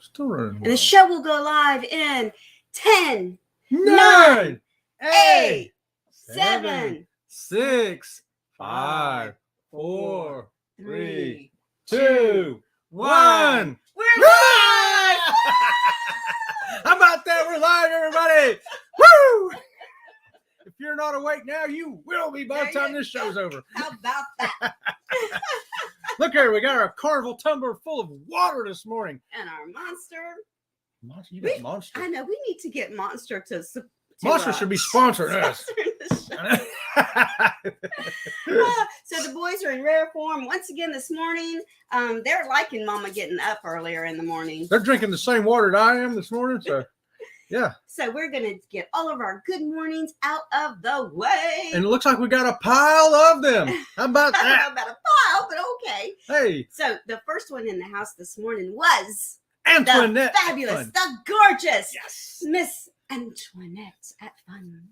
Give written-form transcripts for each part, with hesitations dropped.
Still running. And the show will go live in 10, 9, 8, 7, 7, 6, 5, 4, 3, 3, 2, 1. We're live! How about that? We're live, everybody. Woo! If you're not awake now, you will be by the time this show's over. How about that? Look here, we got our carnival tumbler full of water this morning. And our monster. Monster, you got Monster. I know, we need to get Monster to Monster should be sponsoring us. So the boys are in rare form once again this morning. They're liking Mama getting up earlier in the morning. They're drinking the same water that I am this morning, so yeah. So we're gonna get all of our good mornings out of the way. And it looks like we got a pile of them. How about I don't that? know about a pile, but okay. Hey, So the first one in the house this morning was Antoinette. the fabulous, Fun. the gorgeous Yes. Miss Antoinette at Fun.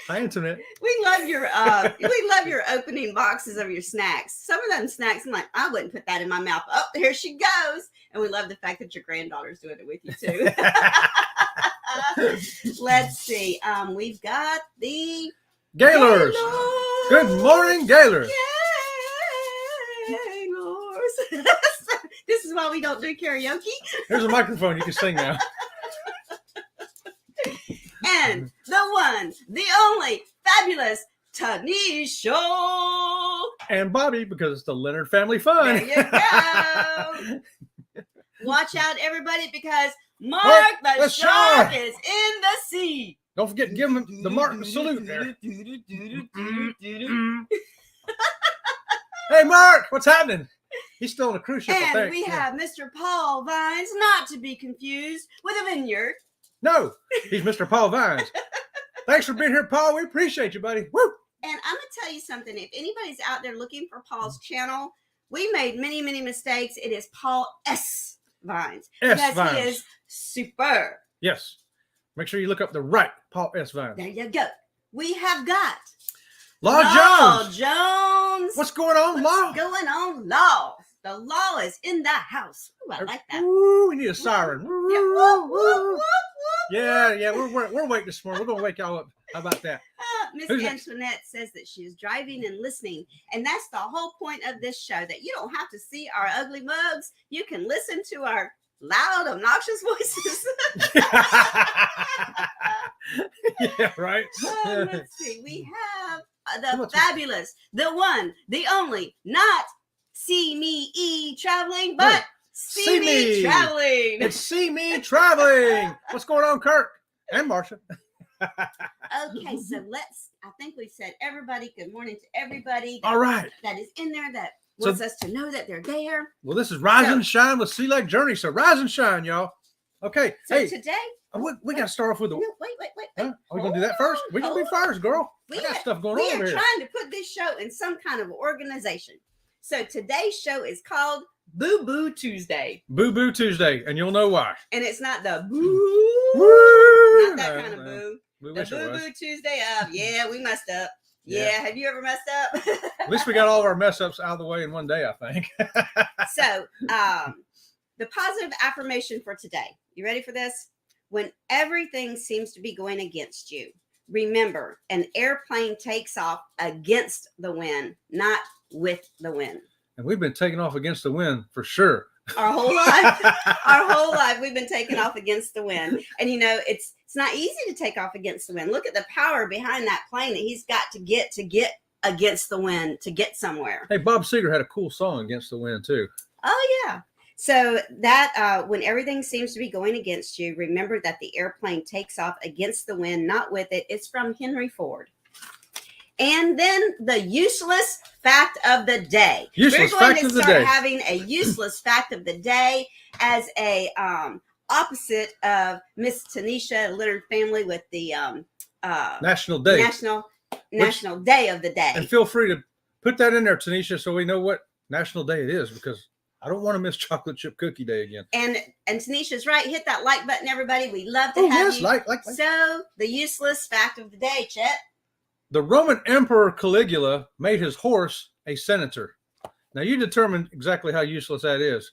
Hi, Antoinette. We love your opening boxes of your snacks. Some of them snacks, I'm like, I wouldn't put that in my mouth. Oh, here she goes. And we love the fact that your granddaughter's doing it with you too. Let's see. We've got the Gaylors. Good morning, Gaylors. Gaylors. This is why we don't do karaoke. Here's a microphone. You can sing now. And the one, the only, fabulous Tanisha. And Bobby, because it's the Leonard family fun. There you go. Watch out, everybody, because Mark the shark is in the sea. Don't forget to give him the Martin salute there. Hey, Mark, what's happening? He's still on a cruise ship, I And think. we have Mr. Paul Vines, not to be confused with a vineyard. No, he's Mr. Paul Vines. Thanks for being here, Paul. We appreciate you, buddy. Woo! And I'm going to tell you something. If anybody's out there looking for Paul's channel, we made many, many mistakes. It is Paul S. Vines. S. Because Vines. he is super. Yes. Make sure you look up the right Paul S. Vines. There you go. We have got Law Jones. Jones. What's going on, Law? What's going on, Law? The law is in the house. Ooh, I like that. Ooh, we need a siren. Yeah, whoop, whoop, whoop, whoop. Yeah, we're waiting this morning. We're gonna wake y'all up. How about that? Miss Who's next? Antoinette says that she is driving and listening, and that's the whole point of this show. That you don't have to see our ugly mugs; you can listen to our loud, obnoxious voices. Yeah, right. Let's see. We have the fabulous, the one, the only, not see me traveling, but see me traveling. It's see me traveling. What's going on, Kirk and Marsha? Okay, so I think we said everybody, good morning to everybody. All right. That is in there that wants us to know that they're there. Well, this is Rise and Shine with Sea Lake Journey. So rise and shine, y'all. Okay. So hey, today. we got to start off with the. No, wait. Huh? Are we going to do that first? We're going to be first, girl. I got stuff going on We over are here. trying to put this show in some kind of organization. So today's show is called Boo Boo Tuesday. Boo Boo Tuesday. And you'll know why. And it's not the boo. Woo! Not that kind of boo. We The wish it Boo was. Boo Tuesday of, yeah, we messed up. Yeah, Yeah. have you ever messed up? At least we got all of our mess ups out of the way in one day, I think. So, the positive affirmation for today. You ready for this? When everything seems to be going against you, remember, an airplane takes off against the wind, not with the wind. And we've been taking off against the wind for sure. Our whole life, we've been taking off against the wind. And you know, it's not easy to take off against the wind. Look at the power behind that plane that he's got to get against the wind to get somewhere. Hey, Bob Seger had a cool song Against the Wind too. Oh yeah. So that when everything seems to be going against you, remember that the airplane takes off against the wind, not with it. It's from Henry Ford. And then the useless fact of the day. Useless We're going fact to of the start day. having a useless fact of the day as a opposite of Miss Tanisha Leonard family with the National Day. National Day of the Day. And feel free to put that in there, Tanisha, so we know what National Day it is, because I don't want to miss Chocolate Chip Cookie Day again. And Tanisha's right. Hit that like button, everybody. We love to have you. Like. So the useless fact of the day, Chet. The Roman Emperor Caligula made his horse a senator. Now you determine exactly how useless that is.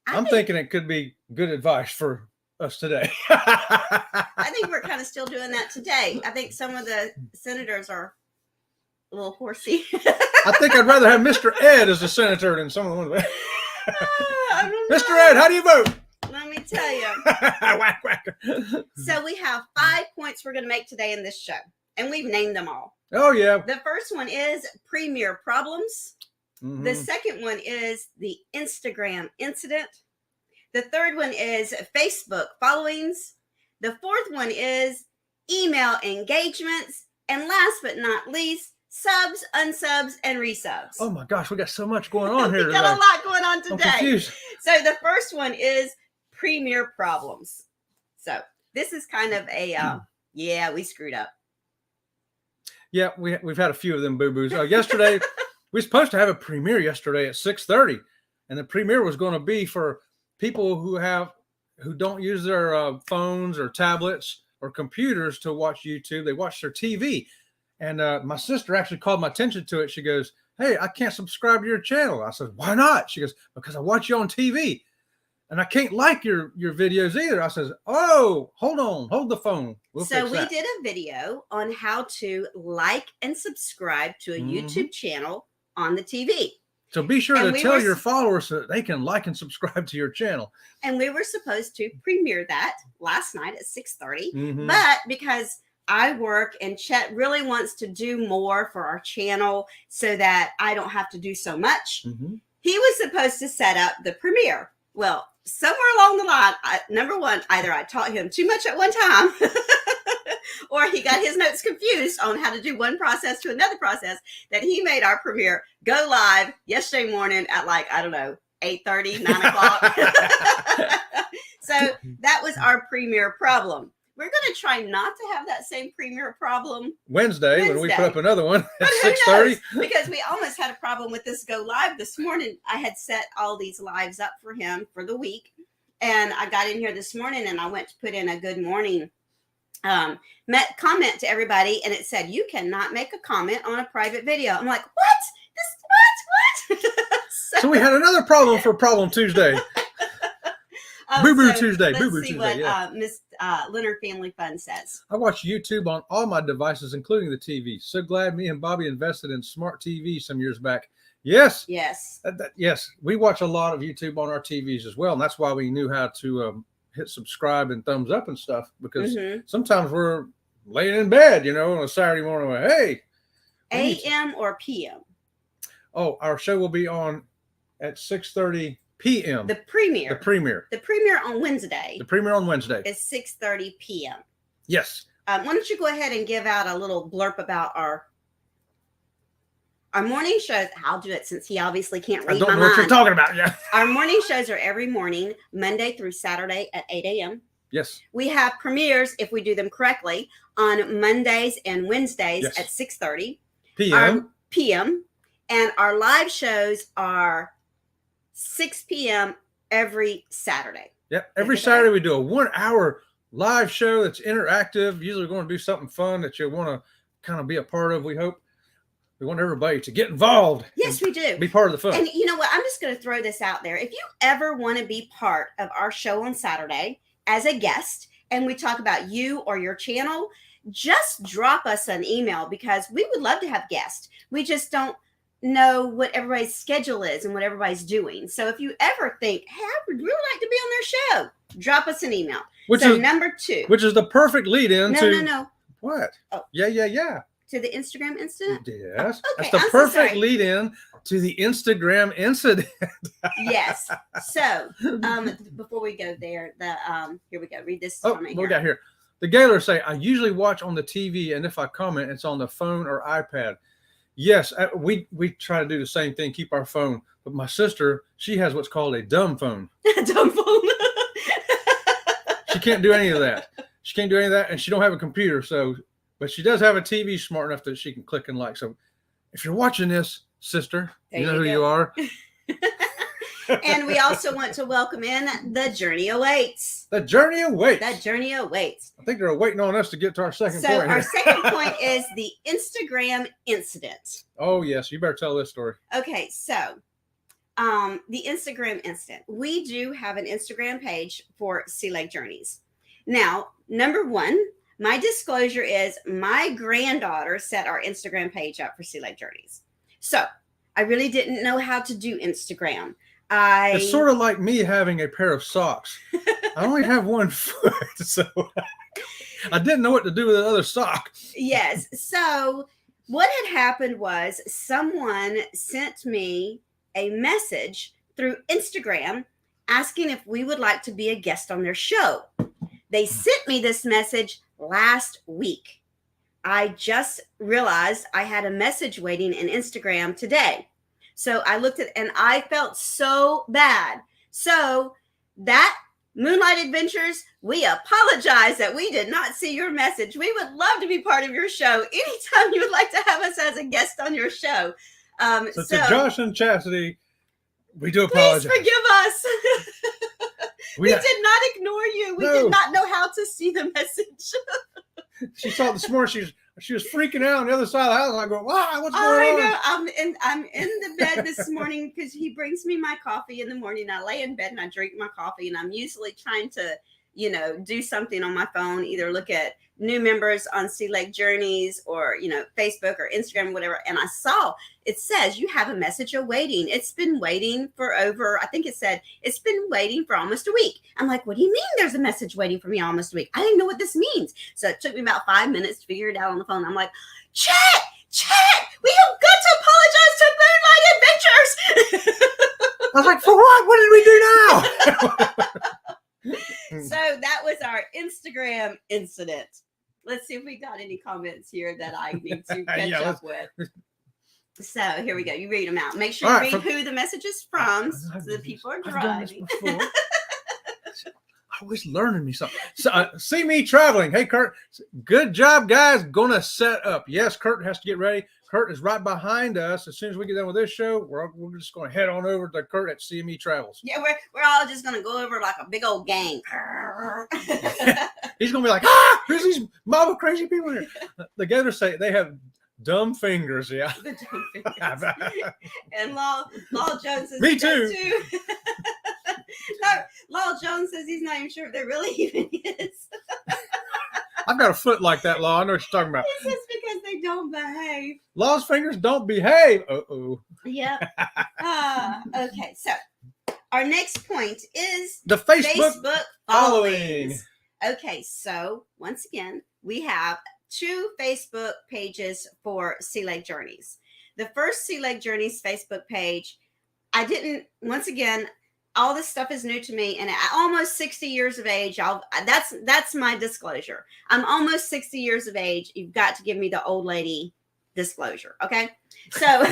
I'm thinking it could be good advice for us today. I think we're kind of still doing that today. I think some of the senators are a little horsey. I think I'd rather have Mr. Ed as a senator than some of the ones. Mr. Ed, how do you vote? Let me tell you. Whack, whack. So we have 5 points we're going to make today in this show, and we've named them all. Oh, yeah. The first one is premier problems. Mhm. The second one is the Instagram incident. The third one is Facebook followings. The fourth one is email engagements. And last but not least, subs, unsubs, and resubs. Oh, my gosh. We got so much going on here We today. got a lot going on I'm today. confused. So the first one is premier problems. So this is kind of a, yeah, we screwed up. Yeah, we've had a few of them boo-boos. Yesterday, we were supposed to have a premiere yesterday at 6:30, and the premiere was going to be for people who don't use their phones or tablets or computers to watch YouTube. They watch their TV. And my sister actually called my attention to it. She goes, "Hey, I can't subscribe to your channel." I said, "Why not?" She goes, "Because I watch you on TV. And I can't like your videos either." I says, "Oh, hold the phone. So fix we that." did a video on how to like and subscribe to a YouTube channel on the TV. So be sure And to we tell were your followers so that they can like and subscribe to your channel. And we were supposed to premiere that last night at 6:30. Mhm. But because I work and Chet really wants to do more for our channel so that I don't have to do so much, Mhm. he was supposed to set up the premiere. Well, somewhere along the line, number one, either I taught him too much at one time or he got his notes confused on how to do one process to another process, that he made our premiere go live yesterday morning at 8:30, 9 o'clock. So that was our premiere problem. We're going to try not to have that same premiere problem Wednesday when we put Wednesday. up another one But at who 6:30. knows? Because we almost had a problem with this go live this morning. I had set all these lives up for him for the week. And I got in here this morning and I went to put in a good morning comment to everybody. And it said, "You cannot make a comment on a private video." I'm like, what? So we had another problem for Problem Tuesday. Boo-boo Tuesday. Let's Boo-boo see Tuesday. what Miss Leonard Family Fun says. I watch YouTube on all my devices, including the TV. So glad me and Bobby invested in smart TV some years back. Yes. Yes. Yes. We watch a lot of YouTube on our TVs as well. And that's why we knew how to hit subscribe and thumbs up and stuff, because sometimes we're laying in bed, on a Saturday morning. Hey. AM or PM? Oh, our show will be on at 6:30 p.m. The premiere. The premiere on Wednesday. The premiere on Wednesday is 6:30 p.m. Yes. Why don't you go ahead and give out a little blurb about our morning shows? I'll do it since he obviously can't read my mind. I don't know what you're talking about. Yeah. Our morning shows are every morning, Monday through Saturday at 8 a.m. Yes. We have premieres, if we do them correctly, on Mondays and Wednesdays at 6:30 p.m. And our live shows are 6 p.m. every Saturday. Yep. Every Saturday we do a 1-hour live show that's interactive. Usually we're going to do something fun that you want to kind of be a part of, we hope. We want everybody to get involved. Yes, we do. Be part of the fun. And you know what? I'm just going to throw this out there. If you ever want to be part of our show on Saturday as a guest, and we talk about you or your channel, just drop us an email, because we would love to have guests. We just don't know what everybody's schedule is and what everybody's doing. So if you ever think, "Hey, I would really like to be on their show," drop us an email. Which is number 2. Which is the perfect lead in to No. What? Oh. Yeah. To the Instagram incident? Yes. Okay, That's the I'm so perfect sorry. lead in to the Instagram incident. Yes. So before we go there, here we go. Read this. Oh, comment what we here. got here? The Gaylors say, "I usually watch on the TV, and if I comment, it's on the phone or iPad." Yes, we try to do the same thing, keep our phone. But my sister, she has what's called a dumb phone. Dumb phone. She can't do any of that. She can't do any of that, and she don't have a computer. But she does have a TV smart enough that she can click and like. So if you're watching this, sister, you know who you are. And we also want to welcome in The Journey Awaits. The journey awaits. The Journey Awaits. I think they're waiting on us to get to our second So point. our second point is the Instagram incident. Oh, yes. You better tell this story. Okay, so the Instagram incident. We do have an Instagram page for Sea Lake Journeys. Now, number one, my disclosure is my granddaughter set our Instagram page up for Sea Lake Journeys. So I really didn't know how to do Instagram. It's sort of like me having a pair of socks. I only have one foot, so I didn't know what to do with the other sock. Yes. So what had happened was someone sent me a message through Instagram asking if we would like to be a guest on their show. They sent me this message last week. I just realized I had a message waiting in Instagram today. So I looked at and I felt so bad. So that Moonlight Adventures, we apologize that we did not see your message. We would love to be part of your show anytime you would like to have us as a guest on your show. So to Josh and Chastity, we do apologize. Please forgive us. We did not ignore you. We did not know how to see the message. She saw it this morning. She was freaking out on the other side of the house. I go, wow, what's going on? I know. I'm in the bed this morning because he brings me my coffee in the morning. I lay in bed and I drink my coffee, and I'm usually trying to, do something on my phone, either look at new members on Sea Lake Journeys or, Facebook or Instagram, whatever. And I saw it says you have a message awaiting. It's been waiting for I think it said it's been waiting for almost a week. I'm like, what do you mean there's a message waiting for me almost a week? I didn't know what this means. So it took me about 5 minutes to figure it out on the phone. I'm like, chat, we have got to apologize to Moonlight Adventures. I was like, for what? What did we do now? So that was our Instagram incident. Let's see if we got any comments here that I need to catch up with. So here we go. You read them out. Make sure you read who the message is from so the people are driving. Always learning me something. So, see me traveling. Hey, Kurt. Good job, guys. Gonna set up. Yes, Kurt has to get ready. Kurt is right behind us. As soon as we get done with this show, we're just going to head on over to Kurt at CME Travels. Yeah, we're all just going to go over like a big old gang. He's going to be like, there's these mob of crazy people here. The gators say they have dumb fingers. Yeah. The dumb fingers. And Law Jones says, me too. No, Law Jones says he's not even sure if there really even is. I've got a foot like that, Law. I know what you're talking about. It's just because they don't behave. Law's fingers don't behave. Uh-oh. Yep. Okay, so our next point is the Facebook following. Okay, so once again, we have 2 Facebook pages for Sea Lake Journeys. The first Sea Lake Journeys Facebook page, once again, all this stuff is new to me, and at almost 60 years of age, that's my disclosure. I'm almost 60 years of age. You've got to give me the old lady disclosure, okay? So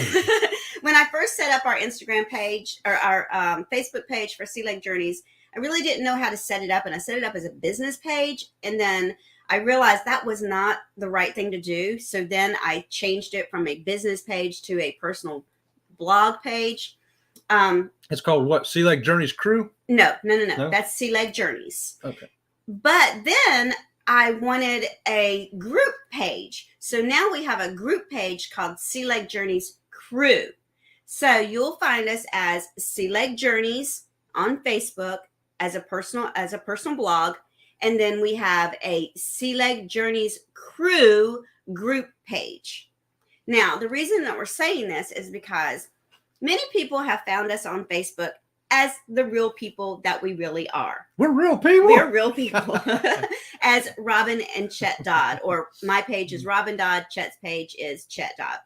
when I first set up our Instagram page or our Facebook page for Sea Lake Journeys, I really didn't know how to set it up, and I set it up as a business page, and then I realized that was not the right thing to do. So then I changed it from a business page to a personal blog page. It's called what? Sea Lake Journeys Crew? No. That's Sea Lake Journeys. Okay. But then I wanted a group page. So now we have a group page called Sea Lake Journeys Crew. So you'll find us as Sea Lake Journeys on Facebook as a personal blog. And then we have a Sea Lake Journeys Crew group page. Now, the reason that we're saying this is because many people have found us on Facebook as the real people that we really are. We're real people. We're real people. As Robin and Chet Dodd, or my page is Robin Dodd, Chet's page is Chet Dodd.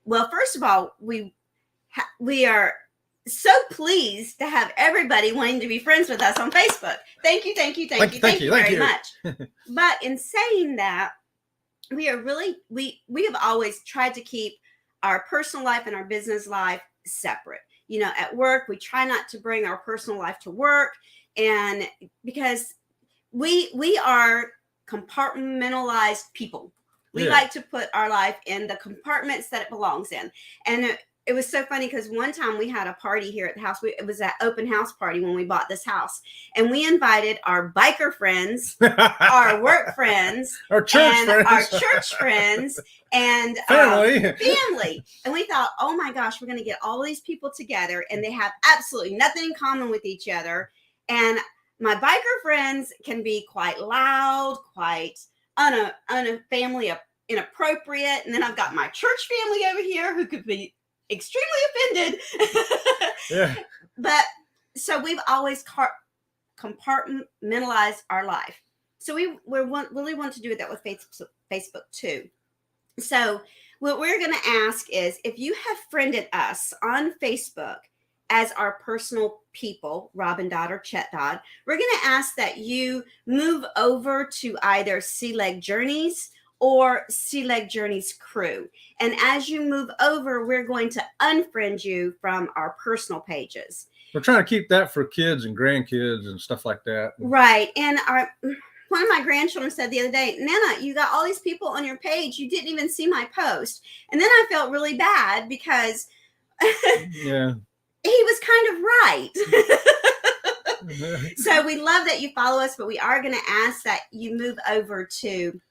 Well, first of all, we are so pleased to have everybody wanting to be friends with us on Facebook. Thank you very much. But in saying that, we have always tried to keep our personal life and our business life separate. At work, we try not to bring our personal life to work, and because we are compartmentalized people. We like to put our life in the compartments that it belongs in. And it was so funny because one time we had a party here at the house. It was an open house party when we bought this house, and we invited our biker friends, our work friends, our church and friends, our church friends, and family. And we thought, oh my gosh, we're going to get all these people together, and they have absolutely nothing in common with each other. And my biker friends can be quite loud, quite family inappropriate, and then I've got my church family over here who could be extremely offended. Yeah. But so we've always compartmentalized our life. So we really want to do that with Facebook too. So what we're going to ask is, if you have friended us on Facebook as our personal people, Robin Dodd or Chet Dodd, we're going to ask that you move over to either Sea Leg Journeys or Sea Leg Journeys crew. And as you move over, we're going to unfriend you from our personal pages. We're trying to keep that for kids and grandkids and stuff like that. Right. And one of my grandchildren said the other day, Nana, you got all these people on your page. You didn't even see my post. And then I felt really bad because yeah, he was kind of right. So we love that you follow us, but we are going to ask that you move over to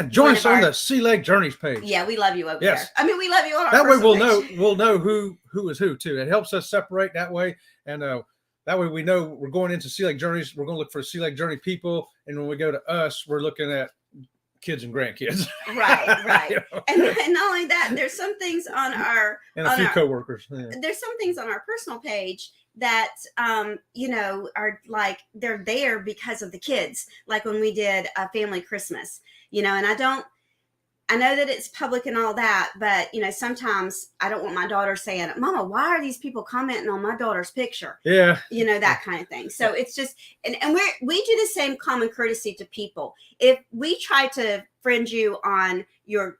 join us on the Sea Leg Journeys page. Yeah, we love you over there. I mean, we love you on our that way page. we'll know who is who too. It helps us separate that way, and that way we know we're going into Sea Leg Journeys. We're going to look for Sea Leg Journey people, and when we go to us, we're looking at kids and grandkids. Right. You know? And not only that, there's some things on our and a few coworkers. Yeah. There's some things on our personal page that are like they're there because of the kids. Like when we did a family Christmas, and I know that it's public and all that, but sometimes I don't want my daughter saying, Mama, why are these people commenting on my daughter's picture? Yeah. That kind of thing. So it's just, and we do the same common courtesy to people. If we try to friend you on your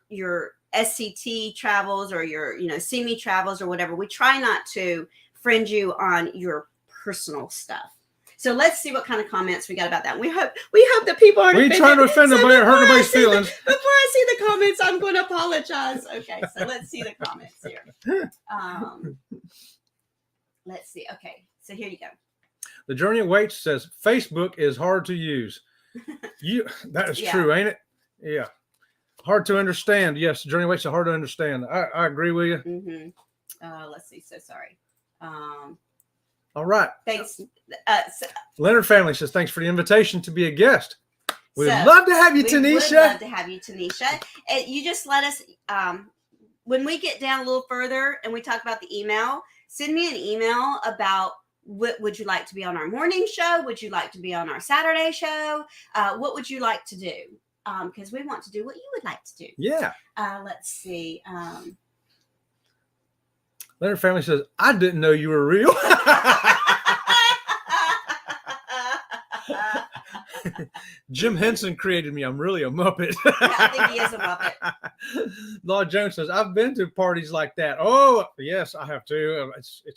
SCT travels or your, See Me travels or whatever, we try not to friend you on your personal stuff. So let's see what kind of comments we got about that. We hope that people aren't offended. We ain't trying to offend nobody or hurt nobody's feelings. Before I see the comments, I'm going to apologize. Okay, so let's see the comments here. Let's see. Okay, so here you go. The Journey Awaits says Facebook is hard to use. That is true, ain't it? Yeah. Hard to understand. Yes, the Journey Awaits are hard to understand. I agree with you. Mm-hmm. Let's see. So sorry. All right. Thanks. Leonard family says, thanks for the invitation to be a guest. We'd love to have you, Tanisha. We would love to have you, Tanisha. You just let us, when we get down a little further and we talk about the email, send me an email about what would you like to be on our morning show? Would you like to be on our Saturday show? What would you like to do? Because we want to do what you would like to do. Yeah. Let's see. Leonard family says, I didn't know you were real. Jim Henson created me. I'm really a Muppet. Yeah, I think he is a Muppet. Law Jones says, I've been to parties like that. Oh, yes, I have too.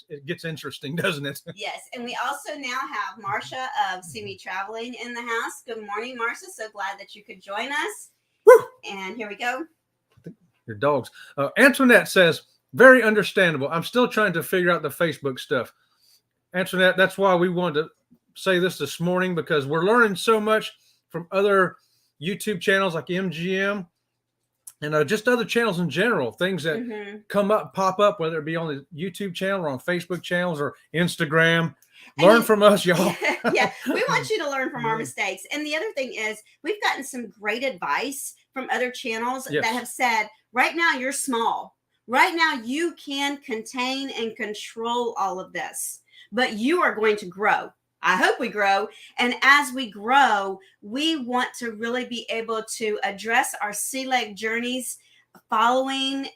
It gets interesting, doesn't it? Yes. And we also now have Marsha of See Me Traveling in the house. Good morning, Marsha. So glad that you could join us. Woo! And here we go. Your dogs. Antoinette says, very understandable. I'm still trying to figure out the Facebook stuff. Antoinette, that's why we wanted to say this morning, because we're learning so much from other YouTube channels like MGM and just other channels in general, things that pop up, whether it be on the YouTube channel or on Facebook channels or Instagram. Learn from us, y'all. Yeah, we want you to learn from our mistakes. And the other thing is, we've gotten some great advice from other channels that have said, right now you're small. Right now you can contain and control all of this, but you are going to grow. I hope we grow. And as we grow, we want to really be able to address our Sea Leg Journeys following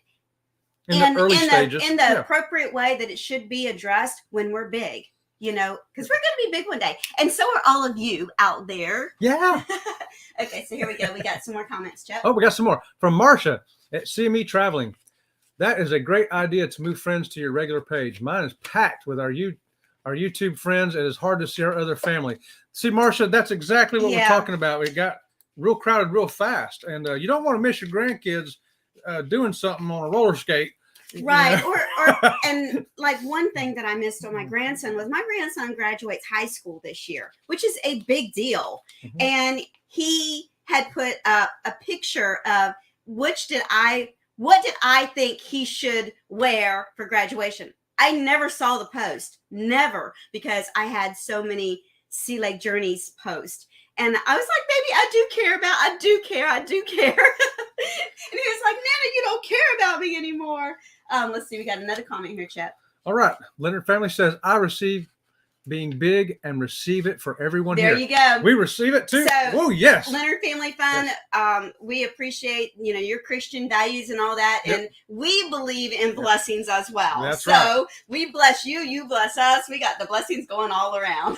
in the appropriate way that it should be addressed when we're big, because we're going to be big one day. And so are all of you out there. Yeah. Okay, so here we go. We got some more comments, Chuck. Oh, we got some more from Marsha at See Me Traveling. That is a great idea to move friends to your regular page. Mine is packed with our YouTube friends. It is hard to see our other family. See, Marsha, that's exactly what we're talking about. We got real crowded real fast. And you don't want to miss your grandkids doing something on a roller skate. Right. Or And like one thing that I missed on my grandson was my grandson graduates high school this year, which is a big deal. Mhm. And he had put up a picture of what did I think he should wear for graduation. I never saw the post, never, because I had so many Sea Lake Journeys posts. And I was like, baby, I do care. And he was like, Nana, you don't care about me anymore. Let's see, we got another comment here, Chet. All right. Leonard Family says, I receive being big and receive it for everyone There here. you go. We receive it too. So, Oh, yes. Leonard Family Fun, Yes. We appreciate, your Christian values and all that. Yep. And we believe in blessings as well. That's so right. we bless you, you bless us. We got the blessings going all around.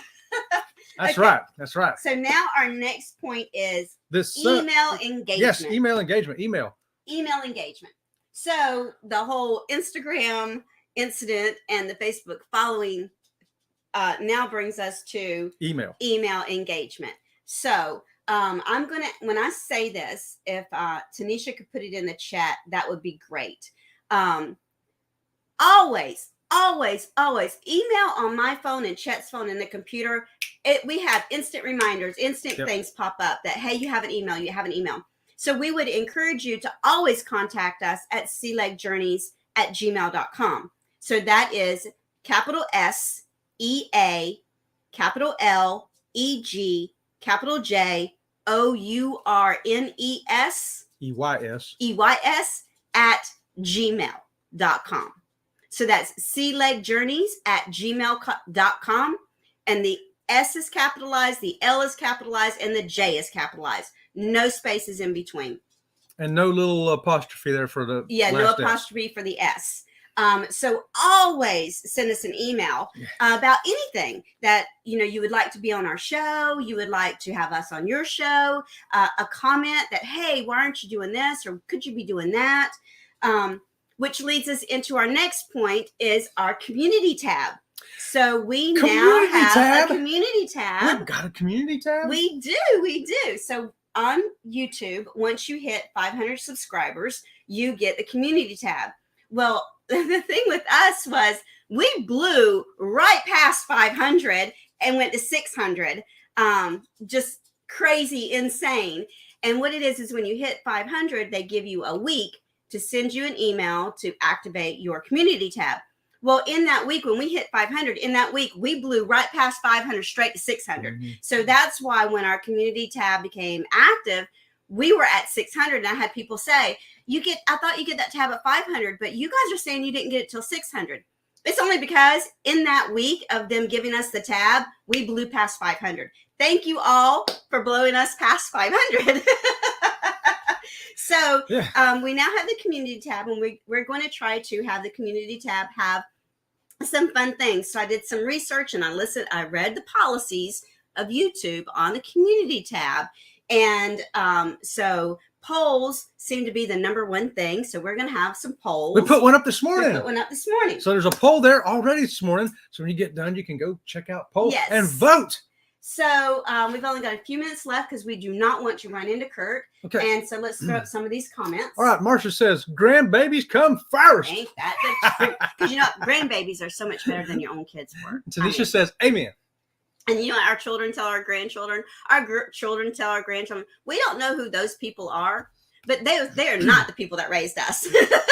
That's Okay. right. That's right. So now our next point is This email engagement. Yes, email engagement. Email. Email engagement. So the whole Instagram incident and the Facebook following now brings us to Email engagement. So I'm gonna, when I say this, if Tanisha could put it in the chat, that would be great. Always email on my phone and Chet's phone and the computer. We have instant reminders, instant things pop up that, hey, you have an email. So we would encourage you to always contact us at sealegjourneys@gmail.com. So that is capital SEA, capital LEG, capital JOURNES, EYS at gmail.com. So that's sealegjourneys@gmail.com. And the S is capitalized, the L is capitalized, and the J is capitalized. No spaces in between. and no little apostrophe there for the no apostrophe for the S. So always send us an email about anything that you would like to be on our show. You would like to have us on your show. A comment that, hey, why aren't you doing this, or could you be doing that? Which leads us into our next point is our community tab. So we now have a community tab. We've got a community tab. We do. So on YouTube, once you hit 500 subscribers, you get the community tab. Well, the thing with us was we blew right past 500 and went to 600. Just crazy, insane. And what it is when you hit 500, they give you a week to send you an email to activate your community tab. Well, in that week, when we hit 500, in that week, we blew right past 500 straight to 600. Mm-hmm. So that's why when our community tab became active, we were at 600. And I had people say, I thought you get that tab at 500, but you guys are saying you didn't get it till 600. It's only because in that week of them giving us the tab, we blew past 500. Thank you all for blowing us past 500. So we now have the community tab, and we're going to try to have the community tab have some fun things. So I did some research and I read the policies of YouTube on the community tab. And so polls seem to be the number one thing. So we're going to have some polls. We put one up this morning. So there's a poll there already this morning. So when you get done, you can go check out polls and vote. So we've only got a few minutes left because we do not want to run into Kurt. Okay. And so let's throw up some of these comments. All right. Marcia says, grandbabies come first. Ain't that the truth? Because grandbabies are so much better than your own kids were. Tanisha says, amen. And our children tell our grandchildren, our children tell our grandchildren. We don't know who those people are, but they are not the people that raised us. That's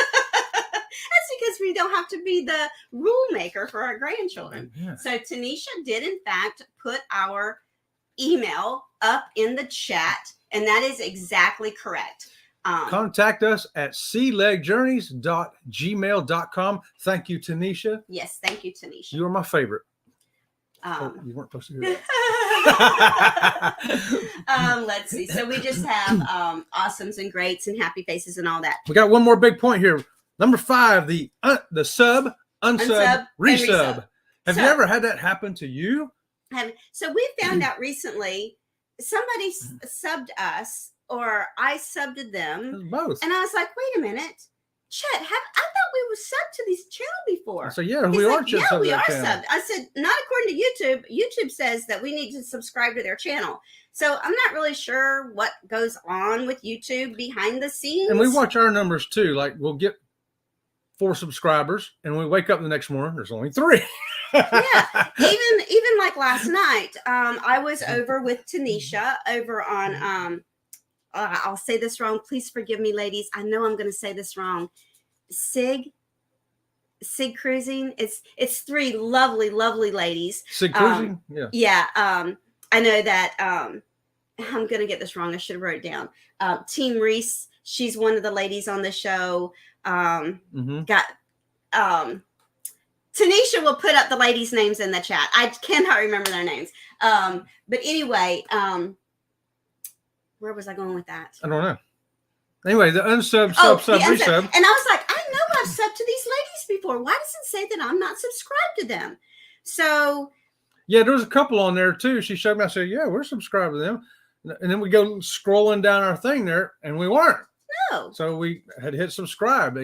because we don't have to be the rule maker for our grandchildren. Yeah. So Tanisha did, in fact, put our email up in the chat, and that is exactly correct. Contact us at sealegjourneys.gmail.com. Thank you, Tanisha. Yes, thank you, Tanisha. You are my favorite. You weren't supposed to hear that. Let's see. So we just have awesomes and greats and happy faces and all that. We got one more big point here. Number 5, the sub, unsub, resub. Have you ever had that happen to you? So we found out recently somebody subbed us, or I subbed them. Both. And I was like, wait a minute. Chet, I thought we were subbed to this channel before. So we are subbed. Yeah, we are subbed. I said, not according to YouTube. YouTube says that we need to subscribe to their channel. So I'm not really sure what goes on with YouTube behind the scenes. And we watch our numbers too. Like we'll get 4 subscribers, and when we wake up the next morning, there's only 3. Yeah, even like last night, I was over with Tanisha over on I'll say this wrong. Please forgive me, ladies. I know I'm going to say this wrong. Sig Cruising. It's 3 lovely ladies. Sig Cruising. Yeah. I know that I'm going to get this wrong. I should have wrote it down. Team Reese. She's one of the ladies on the show. Got Tanisha will put up the ladies' names in the chat. I cannot remember their names. But anyway, where was I going with that? I don't know. Anyway, the unsub, resub. And I was like, I know I've subbed to these ladies before. Why does it say that I'm not subscribed to them? So. Yeah, there was a couple on there too. She showed me. I said, yeah, we're subscribed to them. And then we go scrolling down our thing there, and we weren't. No. So we had hit subscribe,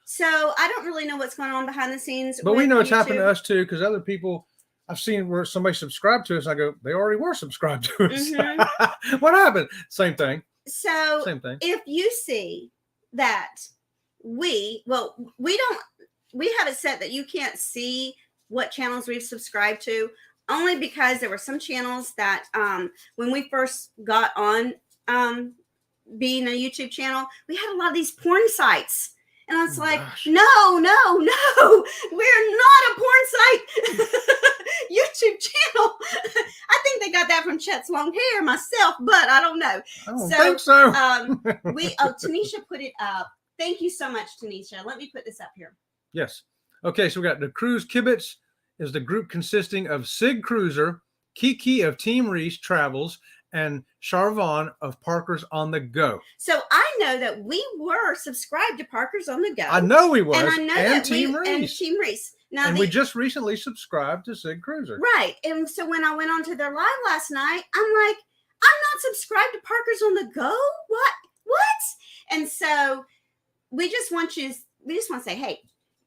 So I don't really know what's going on behind the scenes. But we know it's happened to us too, because other people, I've seen where somebody subscribed to us. I go, they already were subscribed to us. What happened? Same thing. So same thing. If you see that we have it set that you can't see what channels we've subscribed to, only because there were some channels that when we first got on being a YouTube channel, we had a lot of these porn sites. And I was no, we're not a porn site YouTube channel. I think they got that from Chet's long hair myself, but I don't know. I don't think so. Tanisha put it up. Thank you so much, Tanisha. Let me put this up here. Yes. Okay, so we got the Cruise Kibitz is the group consisting of Sig Cruiser, Kiki of Team Reese Travels, and Charvon of Parker's on the Go. So I know that we were subscribed to Parker's on the Go. I know we was. And I know that Team Reese. And Team Reese. Now we just recently subscribed to Sig Cruiser. Right. And so when I went onto their live last night, I'm like, I'm not subscribed to Parker's on the Go? What? And so we just want to say, hey,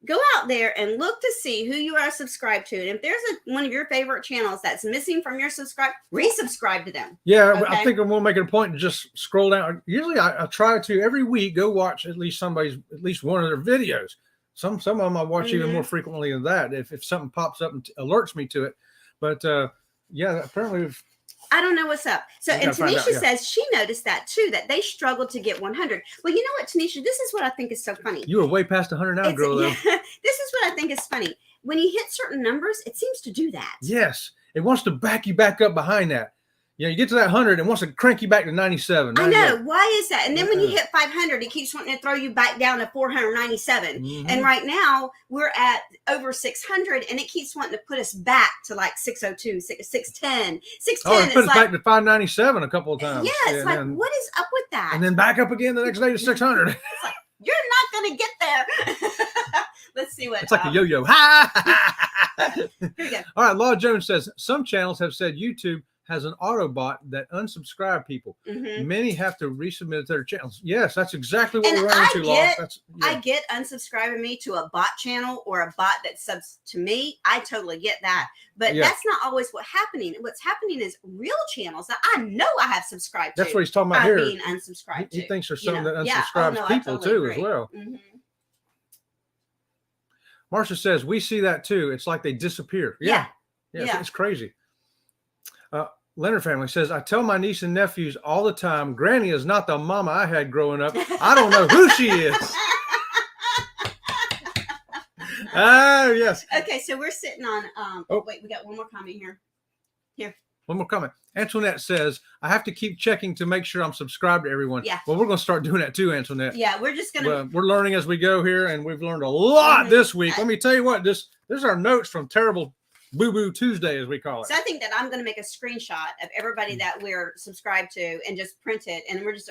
go out there and look to see who you are subscribed to. And if there's one of your favorite channels that's missing from your subscribe, resubscribe to them. Yeah, okay? I think we'll make it a point to just scroll down. Usually I try to every week go watch at least one of their videos. Some of them I watch even more frequently than that if something pops up and alerts me to it. But yeah, apparently I don't know what's up. So, and Tanisha says she noticed that too, that they struggled to get 100. Well, you know what, Tanisha, this is what I think is so funny. You were way past 100 now, girl. This is what I think is funny. When you hit certain numbers, it seems to do that. Yes. It wants to back you back up behind that. You get to that 100 and wants to crank you back to 97. I know. Why is that? And then when you hit 500, it keeps wanting to throw you back down to 497. And right now we're at over 600 and it keeps wanting to put us back to like 602, 610, 610. Oh, it put us back to 597 a couple of times. Yeah, it's like, what is up with that? And then back up again the next day to 600. It's like, you're not going to get there. Let's see what. It's like a yo-yo. Here we go. All right. Law Jones says, some channels have said YouTube has an Autobot that unsubscribe people. Many have to resubmit their channels. Yes, that's exactly what we're running into, Law. I get unsubscribing me to a bot channel or a bot that subs to me. I totally get that. But that's not always what's happening. What's happening is real channels that I know I have subscribed to. That's what he's talking about here. Being unsubscribed He thinks there's something that unsubscribes people too as well. Marcia says, we see that too. It's like they disappear. Yeah. It's crazy. Leonard family says, I tell my niece and nephews all the time, Granny is not the mama I had growing up. I don't know who she is. Oh, yes. Okay, so we're sitting on, wait, we got one more comment here. One more comment. Antoinette says, I have to keep checking to make sure I'm subscribed to everyone. Yeah. Well, we're going to start doing that too, Antoinette. Yeah, we're just going to. We're learning as we go here, and we've learned a lot this week. Let me tell you what, this is our notes from Terrible Boo-Boo Tuesday, as we call it. So I think that I'm going to make a screenshot of everybody that we're subscribed to and just print it. And we're just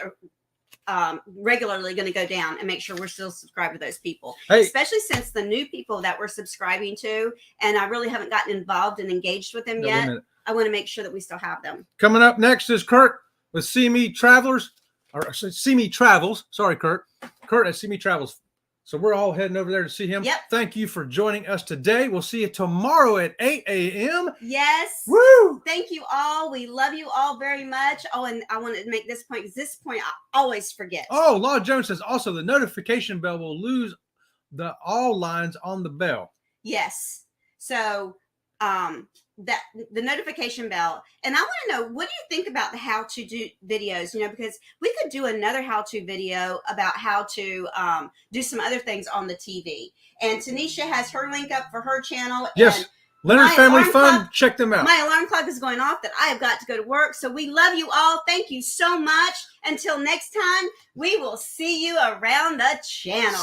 regularly going to go down and make sure we're still subscribed to those people. Hey. Especially since the new people that we're subscribing to, and I really haven't gotten involved and engaged with them yet. I want to make sure that we still have them. Coming up next is Kurt with See Me Travelers, or See Me Travels. Sorry, Kurt. Kurt at See Me Travels. So we're all heading over there to see him. Yep. Thank you for joining us today. We'll see you tomorrow at 8 a.m. Yes. Woo! Thank you all. We love you all very much. Oh, and I want to make this point because this point I always forget. Oh, Law Jones says also the notification bell will lose the all lines on the bell. Yes. So that the notification bell. And I want to know, what do you think about the how to do videos? You know, because we could do another how to video about how to do some other things on the TV. And Tanisha has her link up for her channel. Yes. And Leonard Family Fun. Clock, check them out. My alarm clock is going off that I have got to go to work. So we love you all. Thank you so much. Until next time, we will see you around the channel.